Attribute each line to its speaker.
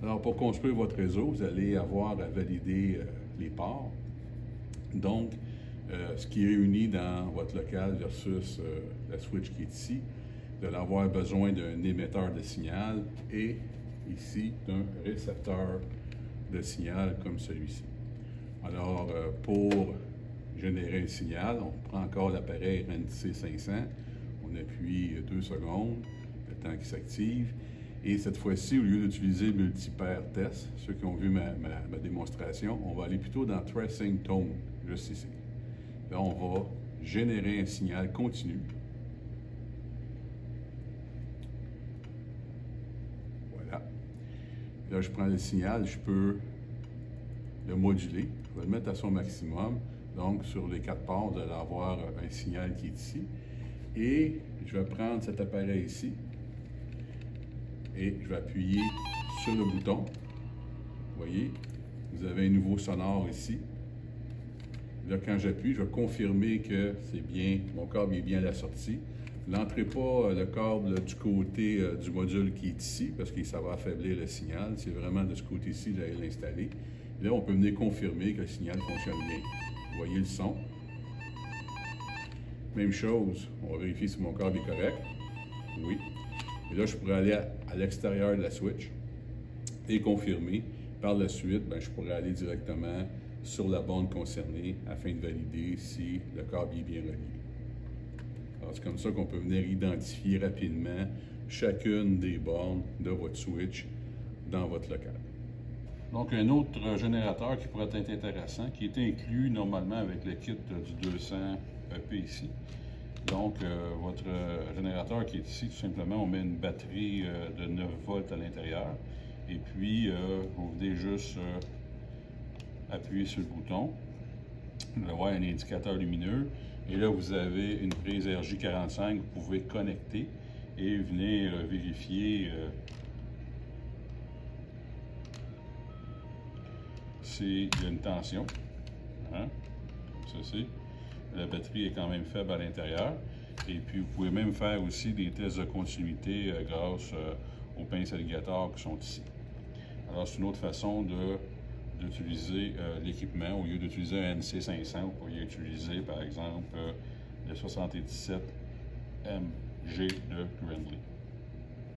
Speaker 1: Alors, pour construire votre réseau, vous allez avoir à valider les ports. Donc, ce qui est réuni dans votre local versus la switch qui est ici. Vous allez avoir besoin d'un émetteur de signal et ici d'un récepteur de signal comme celui-ci. Alors, pour générer un signal, on prend encore l'appareil RNC 500, on appuie 2 secondes, le temps qu'il s'active. Et cette fois-ci, au lieu d'utiliser multipair test, ceux qui ont vu ma démonstration, on va aller plutôt dans Tracing Tone, juste ici. Là, on va générer un signal continu. Voilà. Là, je prends le signal, je peux le moduler. Je vais le mettre à son maximum. Donc, sur les 4 ports, vous allez avoir un signal qui est ici. Et je vais prendre cet appareil ici. Et je vais appuyer sur le bouton. Vous voyez, vous avez un nouveau sonore ici. Là, quand j'appuie, je vais confirmer que c'est bien, mon câble est bien à la sortie. N'entrez pas le câble du côté du module qui est ici, parce que ça va affaiblir le signal. C'est vraiment de ce côté-ci que j'allais l'installer. Là, on peut venir confirmer que le signal fonctionne bien. Vous voyez le son. Même chose, on va vérifier si mon câble est correct. Oui. Et là, je pourrais aller à l'extérieur de la switch et confirmer. Par la suite, je pourrais aller directement sur la borne concernée afin de valider si le câble est bien relié. Alors, c'est comme ça qu'on peut venir identifier rapidement chacune des bornes de votre switch dans votre local. Donc, un autre générateur qui pourrait être intéressant, qui est inclus normalement avec le kit du 200 EP ici. Donc, votre générateur qui est ici, tout simplement, on met une batterie de 9 volts à l'intérieur. Et puis, vous venez juste appuyer sur le bouton. Vous allez voir un indicateur lumineux. Et là, vous avez une prise RJ45 que vous pouvez connecter et venir vérifier s'il y a une tension. Hein? Comme ceci. La batterie est quand même faible à l'intérieur. Et puis, vous pouvez même faire aussi des tests de continuité grâce aux pinces alligators qui sont ici. Alors, c'est une autre façon d'utiliser l'équipement. Au lieu d'utiliser un NC500, vous pourriez utiliser, par exemple, le 77MG de Grandly.